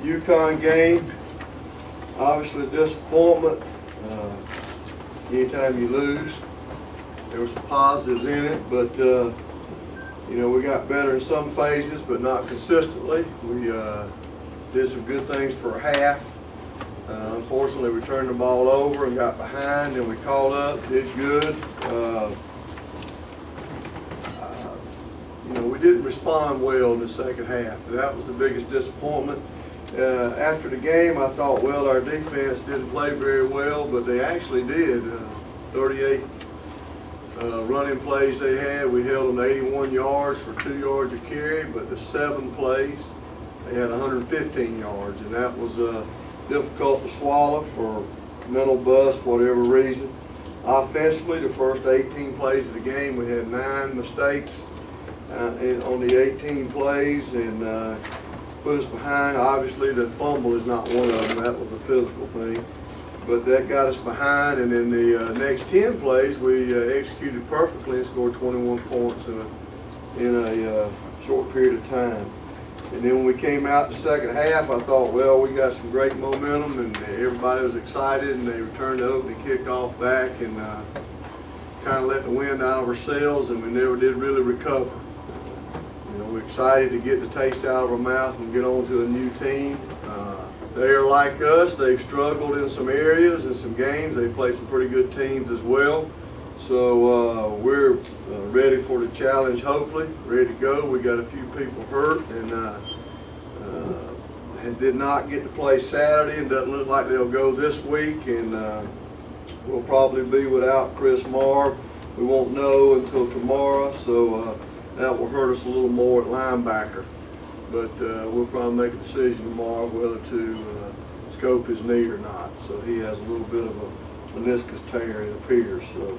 UConn game, obviously a disappointment. Anytime you lose, there were some positives in it, but you know, we got better in some phases, but not consistently. We did some good things for a half. Unfortunately, we turned the ball over and got behind, and we caught up, did good. You know, we didn't respond well in the second half. That was the biggest disappointment. After the game, I thought, well, our defense didn't play very well, but they actually did. 38 running plays they had. We held them 81 yards for 2 yards a carry, but the 7 plays, they had 115 yards, and that was difficult to swallow for mental bust, whatever reason. Offensively, the first 18 plays of the game, we had 9 mistakes on the 18 plays, and put us behind. Obviously, the fumble is not one of them. That was a physical thing. But that got us behind, and in the next 10 plays, we executed perfectly and scored 21 points in a short period of time. And then when we came out the second half, I thought, well, we got some great momentum, and everybody was excited, and they returned the opening kickoff back and kind of let the wind out of our sails, and we never did really recover. You know, we're excited to get the taste out of our mouth and get on to a new team. They're like us. They've struggled in some areas and some games. They've played some pretty good teams as well. So we're ready for the challenge, hopefully, ready to go. We got a few people hurt and did not get to play Saturday, and doesn't look like they'll go this week. And we'll probably be without Chris Marr. We won't know until tomorrow, so that will hurt us a little more at linebacker. But we'll probably make a decision tomorrow whether to scope his knee or not. So he has a little bit of a meniscus tear, it appears. So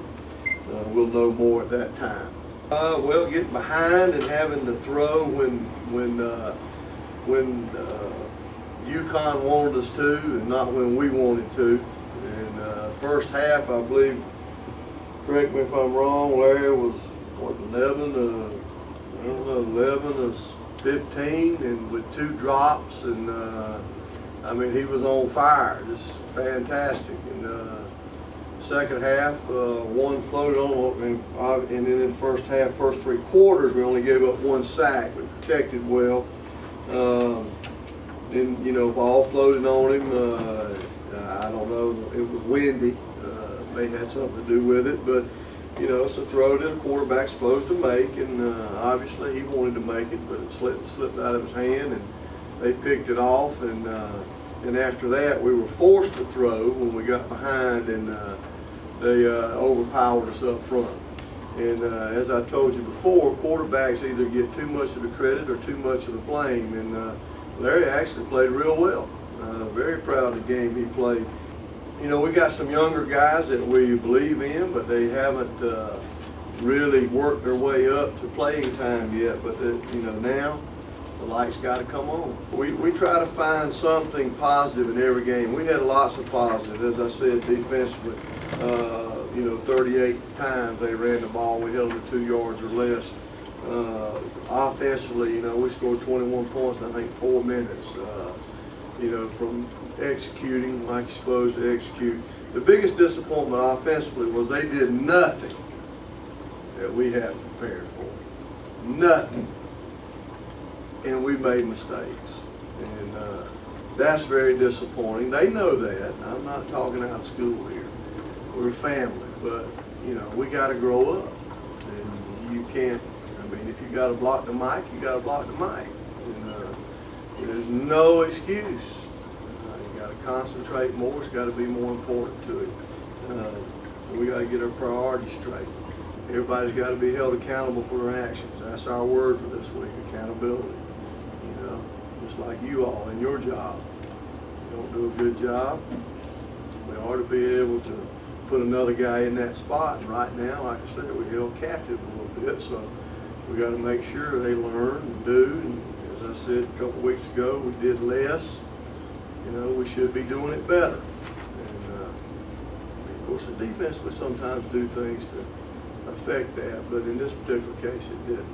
we'll know more at that time. Well, getting behind and having to throw when UConn wanted us to, and not when we wanted to. And first half, I believe, correct me if I'm wrong, Larry was what, 11 to 15, and with 2 drops, and I mean, he was on fire, just fantastic. And second half, 1 floated on, and then in the first half, first 3 quarters, we only gave up 1 sack. We protected well. Then, you know, ball floated on him. I don't know, it was windy. May have something to do with it, but you know, it's a throw that a quarterback's supposed to make, and obviously he wanted to make it, but it slipped out of his hand, and they picked it off. And after that, we were forced to throw when we got behind, and they overpowered us up front. And as I told you before, quarterbacks either get too much of the credit or too much of the blame. And Larry actually played real well. Very proud of the game he played. You know, we got some younger guys that we believe in, but they haven't really worked their way up to playing time yet. But you know, now the lights got to come on. We try to find something positive in every game. We had lots of positives, as I said, defensively. You know, 38 times they ran the ball. We held them to 2 yards or less. Offensively, you know, we scored 21 points in, I think, 4 minutes. You know, from executing like you're supposed to execute. The biggest disappointment offensively was they did nothing that we hadn't prepared for. Nothing. And we made mistakes. And that's very disappointing. They know that. I'm not talking out of school here. We're family, but you know, we got to grow up. And you can't, I mean, if you got to block the mic, you got to block the mic. And there's no excuse. You got to concentrate more. It's got to be more important to it. We got to get our priorities straight. Everybody's got to be held accountable for their actions. That's our word for this week: accountability. You know, just like you all in your job. You don't do a good job, we ought to be able to put another guy in that spot. And right now, like I said, we held captive a little bit, so we got to make sure they learn and do. And as I said a couple weeks ago, we did less. You know, we should be doing it better. And of course, the defense would sometimes do things to affect that, but in this particular case, it didn't.